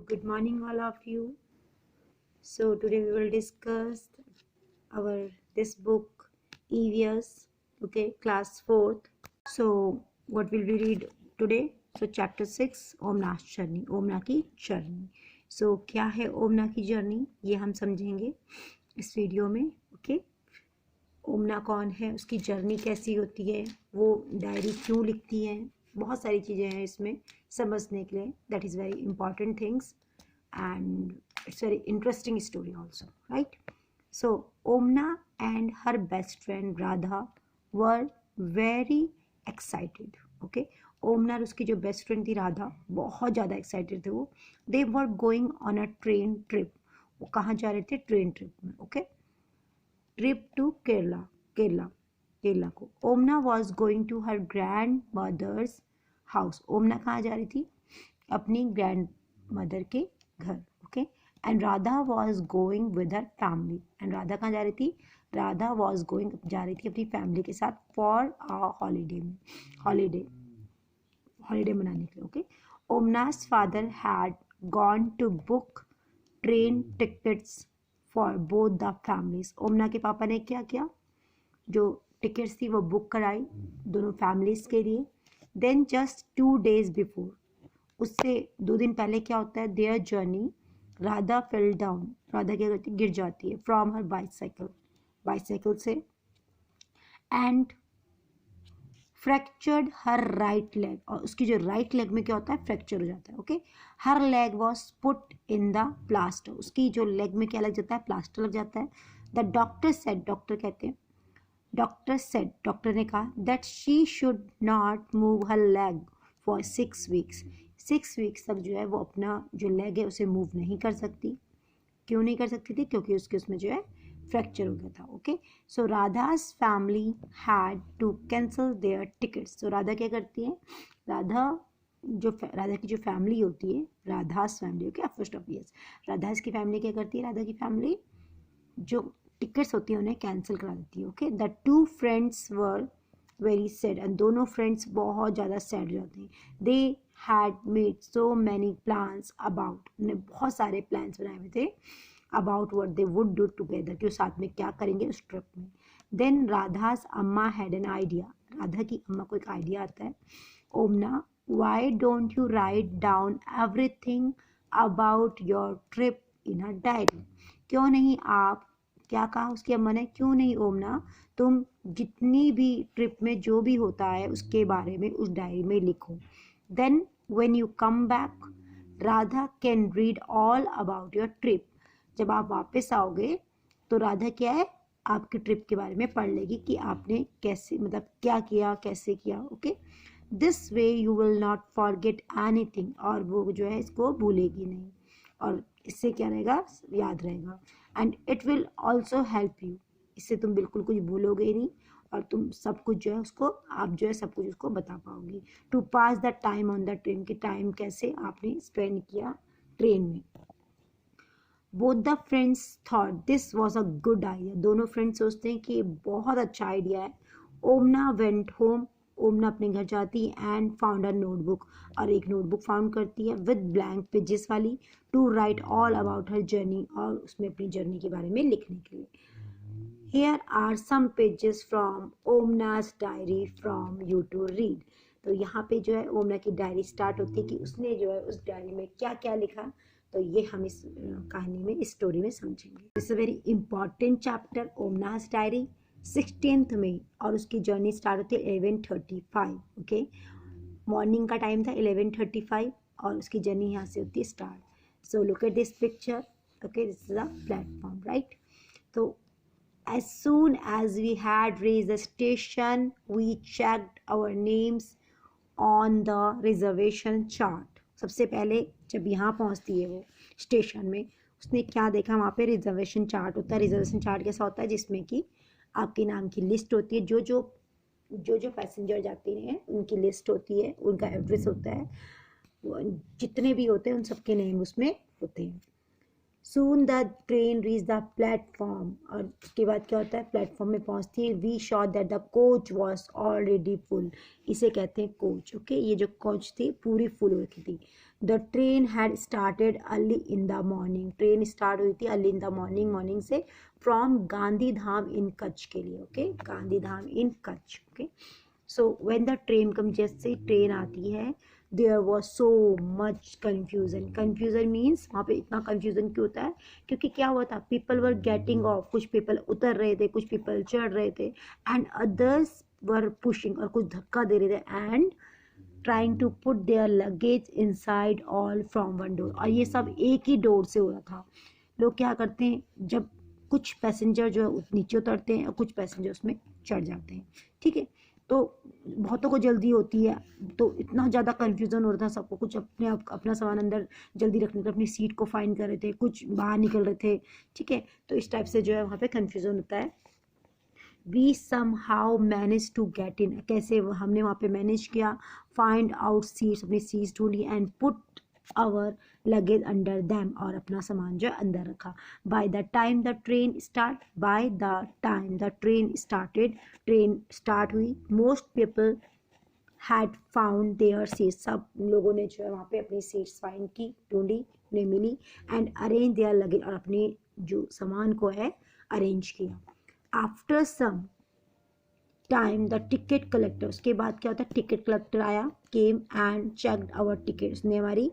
good morning all of you. So today we will discuss our this book EVS, okay, class 4th. So what will we read today? So chapter 6 ओमना's journey, ओमना की journey. So क्या है ओमना की journey, ये हम समझेंगे इस video में. Okay, ओमना कौन है, उसकी जर्नी कैसी होती है, वो डायरी क्यों लिखती है, बहुत सारी चीज़ें हैं इसमें समझने के लिए. That is very important things and it's very interesting story also, right? So Omna and her best friend Radha were very excited. Okay, ओमना और उसकी जो बेस्ट फ्रेंड थी राधा बहुत ज़्यादा एक्साइटेड थे. वो they were going on a train trip. वो कहाँ जा रहे थे? ट्रेन ट्रिप में. Okay, trip to Kerala. Kerala को. Omana was going to her grandmother's house. Omana कहाँ जा रही थी? अपनी ग्रैंड मदर के घर. Okay, and Radha was going with her family. And Radha कहाँ जा रही थी? राधा वॉज गोइंग जा रही थी अपनी फैमिली के साथ फॉर अ हॉलीडे में. हॉलीडे मनाने के लिए. Okay, Omana's father had gone to book train tickets for both the families. Omana के पापा ने क्या किया? जो टिकट्स थी वो बुक कराई दोनों फैमिलीज के लिए. देन जस्ट 2 days बिफोर, उससे 2 दिन पहले क्या होता है? Their journey Radha fell down. Radha क्या करती? गिर जाती है फ्रॉम हर बाइसाइकिल से. And fractured her right leg. और उसकी जो राइट लेग में क्या होता है? फ्रैक्चर हो जाता है. Okay, her leg was put in the plaster. उसकी जो लेग में क्या लग जाता है? प्लास्टर लग जाता है. द डॉक्टर सेड, डॉक्टर कहते हैं, डॉक्टर ने कहा that she should not move her leg for 6 weeks. 6 weeks तक जो है वो अपना जो लेग है उसे मूव नहीं कर सकती. क्यों नहीं कर सकती थी? क्योंकि उसके उसमें जो है फ्रैक्चर हो गया था. Okay, so Radha's family had to cancel their tickets. तो राधा क्या करती है? राधा की जो फैमिली होती है, Radha's family. Okay, first of yes, Radha's की फैमिली क्या करती है? राधा की फैमिली जो टिकट्स होती है उन्हें कैंसिल करा देती है. Okay, the 2 friends were very sad. And दोनों फ्रेंड्स बहुत ज़्यादा सैड हो जाते हैं. They had made so many plans about. उन्हें बहुत सारे प्लान्स बनाए हुए थे about what they would do together, कि साथ में क्या करेंगे उस ट्रिप में. देन राधास अम्मा हैड एन आइडिया. राधा की अम्मा को एक आइडिया आता है. Omana, why don't you write down everything about your trip in a diary. क्यों नहीं आप, क्या कहा उसकी अम्मा ने? क्यों नहीं ओमना, तुम जितनी भी ट्रिप में जो भी होता है उसके बारे में उस डायरी में लिखो. Then when you come back Radha can read all about your trip. जब आप वापस आओगे तो राधा क्या है? आपकी ट्रिप के बारे में पढ़ लेगी कि आपने कैसे, मतलब क्या किया, कैसे किया. Okay, this way you will not forget anything. और वो जो है इसको भूलेगी नहीं, और इससे क्या रहेगा? याद रहेगा. And it will also help you. इससे तुम बिल्कुल कुछ भूलोगे ही नहीं, और तुम सब कुछ जो है उसको, आप जो है सब कुछ उसको बता पाओगी. To pass the time on the train, की टाइम कैसे आपने स्पेंड किया ट्रेन में. Both the friends thought this was a good idea. दोनों फ्रेंड्स सोचते हैं कि ये बहुत अच्छा आइडिया है. ओमना वेंट होम. ओमना अपने घर जाती है एंड फाउंड अ नोटबुक. और एक नोटबुक फाउंड करती है विद ब्लैंक पेजेस वाली, to write all about her journey. और उसमें अपनी जर्नी के बारे में लिखने के लिए. Here are some pages from Omana's diary from you to read. तो यहाँ पे जो है ओमना की डायरी स्टार्ट होती है कि उसने जो है उस डायरी में क्या क्या लिखा. तो ये हम इस कहानी में, इस स्टोरी में समझेंगे. It's a very important chapter, Omana's diary. 16 मई, और उसकी जर्नी स्टार्ट होती है 11:35. ओके, मॉर्निंग का टाइम था 11:35, और उसकी जर्नी यहाँ से होती है start. So look at this picture. Okay, this is a platform, right. तो as soon as we had reached the station, we checked our names on the reservation chart. सबसे पहले जब यहाँ पहुँचती है वो स्टेशन में, उसने क्या देखा? वहाँ पे रिजर्वेशन चार्ट होता है. रिजर्वेशन चार्ट कैसा होता है? जिसमें कि आपके नाम की लिस्ट होती है. जो पैसेंजर जाते हैं उनकी लिस्ट होती है, उनका एड्रेस होता है, जितने भी होते हैं उन सबके नेम उसमें होते हैं. Soon the train reached the platform. और उसके बाद क्या होता है? प्लेटफॉर्म में पहुंचती है. We saw that the coach was already full. इसे कहते हैं कोच. ओके, ये जो कोच थी पूरी फुल हो रखी थी. The train had started early in the morning, train start हुई थी early in the morning, morning से, फ्रॉम गांधीधाम इन कच्छ के लिए, okay, Gandhidham in Kutch, okay. So when the train come, जैसे ट्रेन आती है, there was so much confusion, confusion means वहाँ पे इतना कन्फ्यूजन क्यों होता है, क्योंकि क्या हुआ था, पीपल वर गेटिंग ऑफ, कुछ पीपल उतर रहे थे, कुछ पीपल चढ़ रहे थे, एंड अदर्स वर पुशिंग, और कुछ धक्का दे रहे थे, and trying to put their luggage inside all from one door, और ये सब एक ही डोर से हो रहा था। लोग क्या करते हैं, जब कुछ पैसेंजर जो है नीचे उतरते हैं और कुछ पैसेंजर उसमें चढ़ जाते हैं, ठीक है, तो बहुतों को जल्दी होती है, तो इतना ज़्यादा कन्फ्यूज़न हो रहा था सबको, कुछ अपने आप अपना सामान अंदर जल्दी रखने के अपनी सीट को फाइंड कर रहे थे, कुछ बाहर निकल रहे थे, ठीक है, तो इस टाइप से जो है वहाँ पे कन्फ्यूज़न होता है। We somehow manage to get in, कैसे हमने वहाँ पे मैनेज किया, फाइंड आउट सीट्स, अपनी सीट्स ढूंढी, and put our luggage under them, और अपना सामान जो है अंदर रखा। By the time the train start, by the time the train started, train start हुई, most people had found their seats, सब लोगों ने जो है वहाँ पे अपनी सीट्स फाइंड की, ढूंढी, उन्हें मिली, एंड अरेंज देयर लगेज, और अपने जो सामान को है अरेंज किया। After some time the ticket collector, उसके बाद क्या होता है, टिकट कलेक्टर आया, came and checked our ticket, उसने हमारी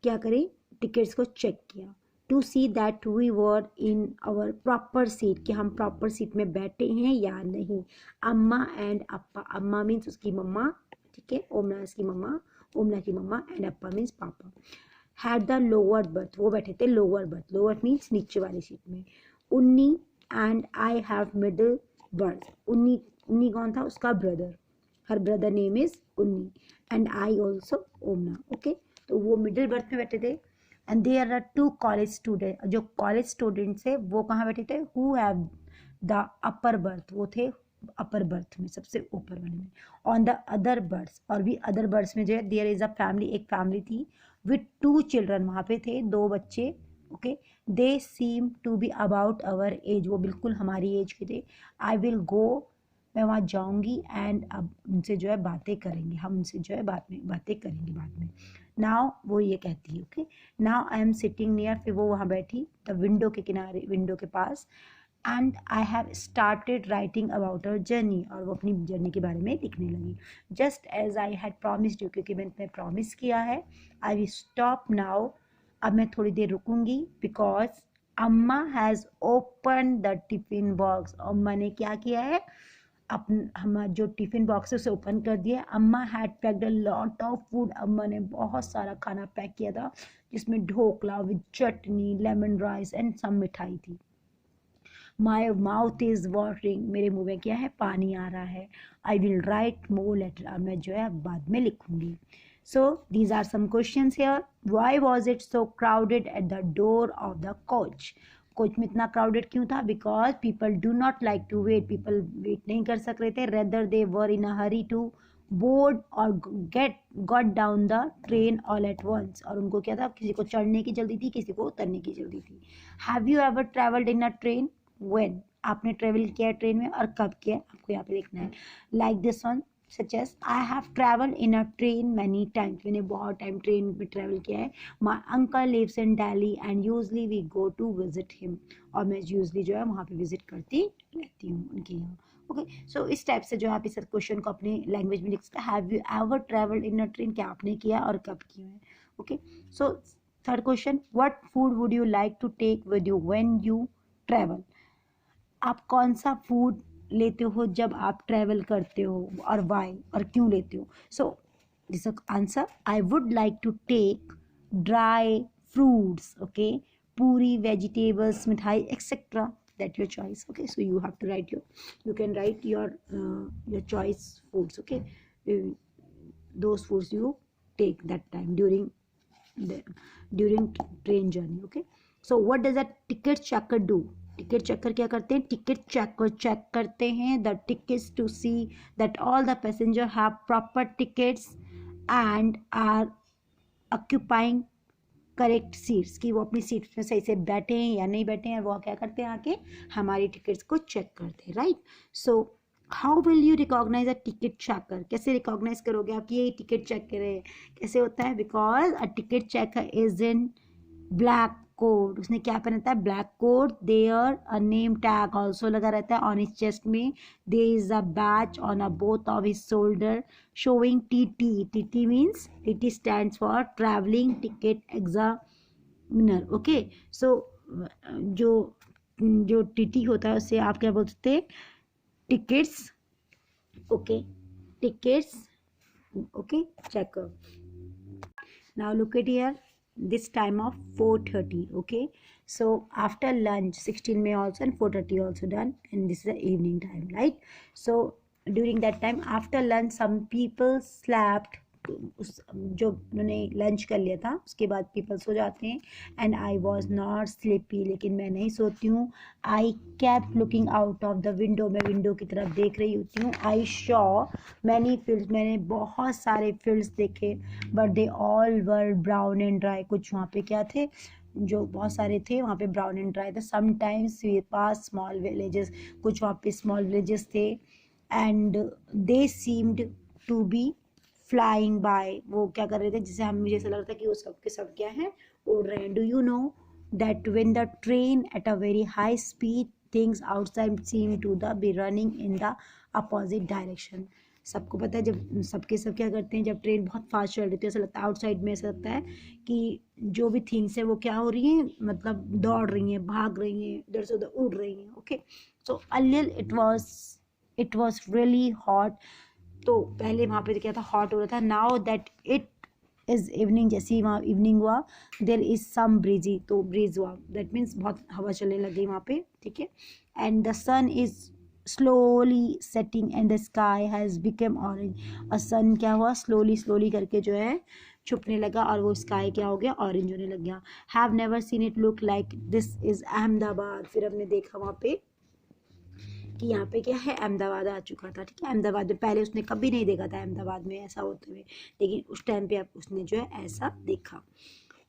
क्या करी, टिकट्स को चेक किया, to see that we were in our proper seat, कि हम प्रॉपर सीट में बैठे हैं या नहीं। अम्मा एंड अप्पा, अम्मा मीन्स उसकी मम्मा, ठीक है, ओमना उसकी मम्मा, ओमना की मम्मा, एंड अप्पा मीन्स पापा, हैड द लोअर बर्थ, वो बैठे थे लोअर बर्थ, लोअर मीन्स नीचे वाली सीट में। Unni and I have middle berth, Unni, Unni कौन था, उसका brother, her brother name is Unni, and I also Omana, okay, तो वो मिडिल बर्थ में बैठे थे। And there are two college student, जो कॉलेज स्टूडेंट्स है वो कहाँ बैठे थे, who have the upper berth, वो थे अपर बर्थ में, सबसे ऊपर वाले में। ऑन द अदर बर्ड्स, और भी अदर बर्ड्स में जो है, देयर इज अ फैमिली, एक फैमिली थी, विथ 2 चिल्ड्रन, वहाँ पे थे 2 बच्चे, okay, they seem to be about our age, वो बिल्कुल हमारी एज के थे। आई विल गो, मैं वहाँ जाऊँगी, एंड अब उनसे जो है बातें करेंगे, हम उनसे जो है बातें करेंगे बाद में। नाउ, वो ये कहती है, okay, now I am sitting near, फिर वो वहाँ बैठी द विंडो के किनारे, विंडो के पास, and I have started writing about our journey, और वो अपनी जर्नी के बारे में लिखने लगी। Just as I had promised you, क्योंकि मैंने प्रॉमिस किया है। आई विल स्टॉप नाउ, अब मैं थोड़ी देर रुकूंगी, बिकॉज अम्मा has open the tiffin box, अम्मा ने क्या किया है, हमारा जो टिफिन बॉक्स है उसे ओपन कर दिया। Amma had packed a lot of food, Amma ने बहुत सारा खाना पैक किया था, जिसमें dhokla with chutney, lemon rice and some mithai थी। माई माउथ इज वाटरिंग, मेरे मुंह में क्या है, पानी आ रहा है। I will write more later, अब मैं जो है बाद में लिखूंगी। So these are some questions here. Why was it so crowded at the door of the coach, coach में इतना क्राउडेड क्यों था, because people do not like to wait, people wait नहीं कर सक रहे थे, rather they were in a hurry to board और got down the train all at once, और उनको क्या था, किसी को चढ़ने की जल्दी थी, किसी को उतरने की जल्दी थी। Have you ever travelled in a train, when, आपने ट्रेवल किया है ट्रेन में और कब किया, आपको यहाँ पे लिखना है। Like this one, such as I have travelled in a train many times, मैंने बहुत टाइम ट्रेन में ट्रेवल किया है। My uncle lives in Delhi and usually we go to visit him, और मैं यूजली जो है वहाँ पे विजिट करती रहती हूँ उनके यहाँ, ओके। सो इस टाइप से जो है आप इस क्वेश्चन को अपनी लैंग्वेज में लिख सकते हैं। Have you ever travelled in a train, क्या आपने किया और कब किया है, okay. So third question, what food would you like to take with you when you travel, आप कौन सा फूड लेते हो जब आप ट्रैवल करते हो, और वाई, और क्यों लेते हो। So this answer, I would like to take dry fruits, okay, puri, vegetables, mithai etcetera, that your choice, okay. So you have to write you can write your choice foods, okay. Those foods you take that time during train journey, okay. So what does a ticket checker do, ticket checker क्या करते हैं, ticket check करते हैं the tickets to see that all the passenger have proper tickets and are occupying correct seats, कि वो अपनी seats में सही से बैठे हैं या नहीं बैठे हैं, वो क्या करते हैं, आके हमारी टिकट्स को चेक करते हैं, right. So how will you recognise a ticket checker, कैसे रिकॉग्नाइज करोगे आप ये टिकट चेक कर रहे हैं, कैसे होता है, because a ticket checker is in black coat, उसने क्या पहना था, black coat, there a name tag also लगा रहता है ऑन हिज चेस्ट में, there is a batch on a both of his shoulder showing TT, TT means TT stands for travelling ticket examiner, okay. So जो जो TT होता है उससे आप क्या बोलते हैं, tickets, okay, tickets, okay, checker. Now look at here, this time of 4:30, okay. So after lunch 16 May also and 4:30 also done, and this is the evening time, right? So during that time after lunch some people slept, उस जो उन्होंने lunch कर लिया था उसके बाद people so जाते हैं, and I was not sleepy, लेकिन मैं नहीं सोती हूँ, I kept looking out of the window, मैं विंडो की तरफ देख रही होती हूँ, आई शॉ मैनी फील्ड्स, मैंने बहुत सारे फील्ड्स देखे, but they all were brown and dry, कुछ वहाँ पे क्या थे, जो बहुत सारे थे वहाँ पे ब्राउन एंड ड्राई थे, sometimes we pass small villages, कुछ वहाँ पे स्मॉल विलेजेस थे, and they seemed to be flying by, वो क्या कर रहे थे, जिसे हम मुझे ऐसा लगता है कि वो सब के सब क्या है, उड़ रहे हैं। Do you know that when the train at a very high speed things outside seem to the be running in the opposite direction, सबको पता है जब सबके सब क्या करते हैं, जब ट्रेन बहुत फास्ट चल रही है ऐसा लगता है, आउटसाइड में ऐसा लगता है कि जो भी थिंग्स है वो क्या हो रही हैं, मतलब दौड़ रही हैं, भाग रही हैं, इधर से उधर उड़ रही हैं, okay. So earlier it was really hot, तो पहले वहाँ पे क्या था, हॉट हो रहा था, now that it is evening, जैसे ही वहाँ इवनिंग हुआ, देर इज सम ब्रीजी, तो ब्रीज हुआ, दैट मीन्स बहुत हवा चलने लगी वहाँ पे, ठीक है, and the sun is slowly setting and the sky has become orange, और सन क्या हुआ, स्लोली स्लोली करके जो है छुपने लगा, और वो स्काई क्या हो गया, ऑरेंज होने लग गया। Have never seen it look like this is Ahmedabad, फिर हमने देखा वहाँ पे कि यहाँ पे क्या है, अहमदाबाद आ चुका था, ठीक है, अहमदाबाद में पहले उसने कभी नहीं देखा था अहमदाबाद में ऐसा होते हुए, लेकिन उस टाइम पे उसने जो है ऐसा देखा।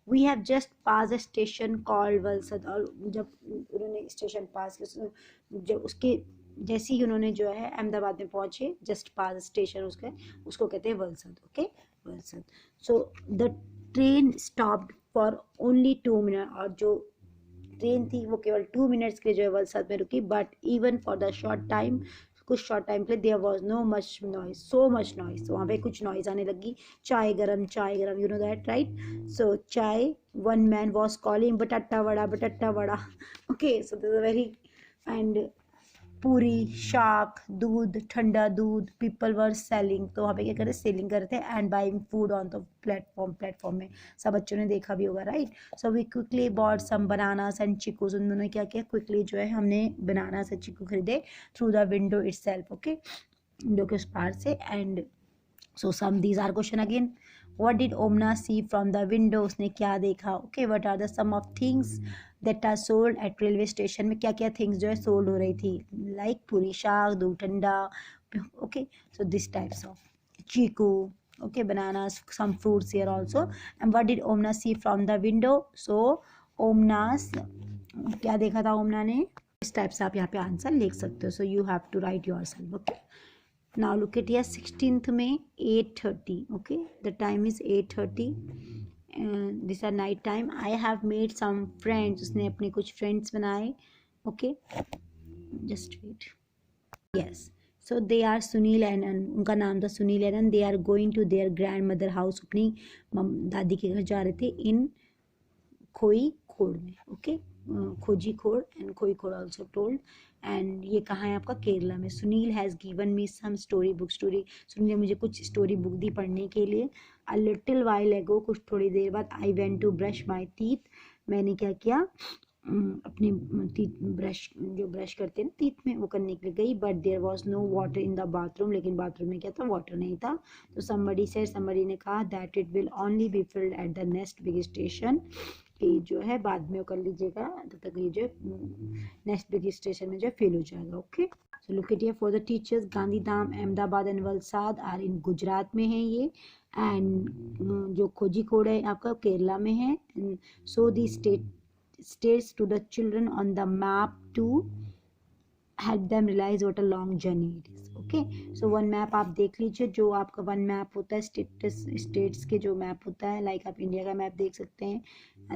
We have just pass a station called Valsad, और जब उन्होंने स्टेशन पास किया, जब उसके जैसे ही उन्होंने जो है अहमदाबाद में पहुंचे, जस्ट पास स्टेशन उसको कहते हैं Valsad, okay, Valsad. So the train stopped for only 2 minute, और जो ट्रेन थी वो केवल 2 मिनट्स के लिए जो है वलसाड में रुकी, but even for the short time, कुछ शॉर्ट टाइम के लिए there was no much noise, so much noise, वहाँ पे कुछ नॉइज आने लगी, चाय गरम, you know that, right. So चाय, one man was calling batata vada, okay, so this is very, and puri, shaak, दूध, ठंडा दूध, पीपल वर सेलिंग, तो वहाँ पे क्या करते, सेलिंग करते हैं, and buying food on the platform में, सब बच्चों ने देखा भी होगा, right. So we quickly bought some bananas and chikoos, उन्होंने क्या किया, क्विकली जो है हमने बनानास एंड चिकू खरीदे through the window itself, okay, window के उस पार से, and so some these are question again, what did Omna see from the window, उसने क्या देखा, okay, what are the some of things that are sold at railway station, में क्या क्या things जो है sold हो रही थी, like पूरी, शाक, दूध ठंडा, okay, so this types of chiku, okay, bananas, some fruits here also, and what did Omna see from the window, so Omna's क्या देखा था ओमना ने, इस टाइप से आप यहाँ पे आंसर लिख सकते हो, so you have to write yourself, okay. Now look at here, 16th May 8:30, okay, the time is 8:30, and these are night time. I have made some friends, उसने अपने कुछ friends बनाए, okay, just wait, yes, so they are Sunil and उनका नाम था Sunil and, they are going to their grandmother house, अपनी दादी के घर जा रहे थे, in खोई खोड़ में, ओके, खोजी खोड़ एंड खोई खोड़ ऑल्सो टोल्ड, एंड ये कहाँ है आपका, केरला में। Sunil has given me some story book, Sunil ने मुझे कुछ स्टोरी बुक दी पढ़ने के लिए। अ लिटिल वाइल एगो, कुछ थोड़ी देर बाद, I went to brush my teeth, मैंने क्या किया, अपने टीथ ब्रश, जो ब्रश करते हैं ना टीथ में, वो करने के लिए गई, but there was no water in the bathroom, लेकिन बाथरूम में क्या था, वाटर नहीं था। तो समबडी ने कहा that it will only be filled at the next big station, कि जो है बाद में कर लीजिएगा, तब तक ये जो नेक्स्ट बिग स्टेशन में जो फिल हो जाएगा, okay. So look at here, for the teachers, Gandhidham, Ahmedabad and Valsad are in Gujarat में है ये, एंड जो खोजीकोड है आपका केरला में है। So the states to the children on the map to help them realise what a long journey it is. Okay, so one map आप देख लीजिए, जो आपका वन मैप होता है स्टेट्स के जो मैप होता है, लाइक आप इंडिया का मैप देख सकते हैं,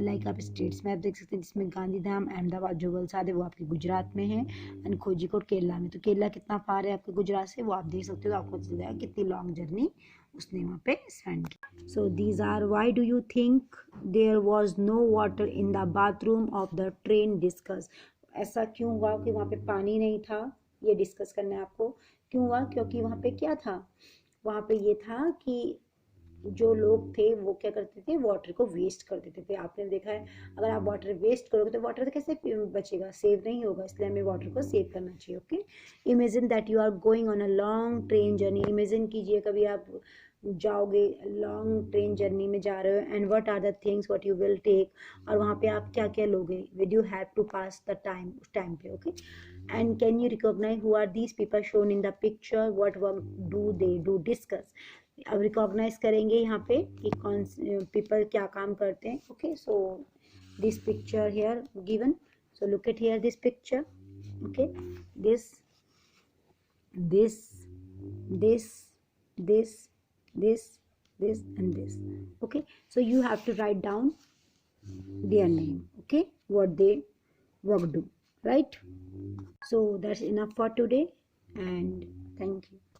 लाइक आप स्टेट्स मैप देख सकते हैं, जिसमें गांधीधाम, अहमदाबाद जो वलसाद है वो आपके गुजरात में है, एंड कोझिकोड केरला में। तो केरला कितना फार है आपके गुजरात से वो आप देख सकते हो, तो आपको चल जाएगा कितनी लॉन्ग जर्नी उसने वहाँ पे स्पेंड की। So these are why do you think there was no water in the bathroom of the train, discuss. ऐसा क्यों हुआ कि वहाँ पे पानी नहीं था, ये डिस्कस करना है आपको। क्यों हुआ? क्योंकि वहाँ पे क्या था, वहाँ पे ये था कि जो लोग थे वो क्या करते थे, वाटर को वेस्ट कर देते थे। आपने देखा है, अगर आप वाटर वेस्ट करोगे तो वाटर कैसे बचेगा, सेव नहीं होगा, इसलिए हमें वाटर को सेव करना चाहिए। Okay, imagine that you are going on a long train journey. Imagine कीजिए कभी आप जाओगे, लॉन्ग ट्रेन जर्नी में जा रहे हो, and what are the things what you will take, और वहाँ पे आप क्या क्या लोगे with you have to pass the time, उस टाइम पे। Okay, and can you recognise who are these people shown in the picture, what work do they do, discuss. अब रिकॉग्नाइज करेंगे यहाँ पे कि कौन पीपल क्या काम करते हैं। Okay, so this picture here given, so look at here this picture. Okay, this this this this this this and this. Okay, so you have to write down their name. Okay, what they work do, right? So that's enough for today, and thank you.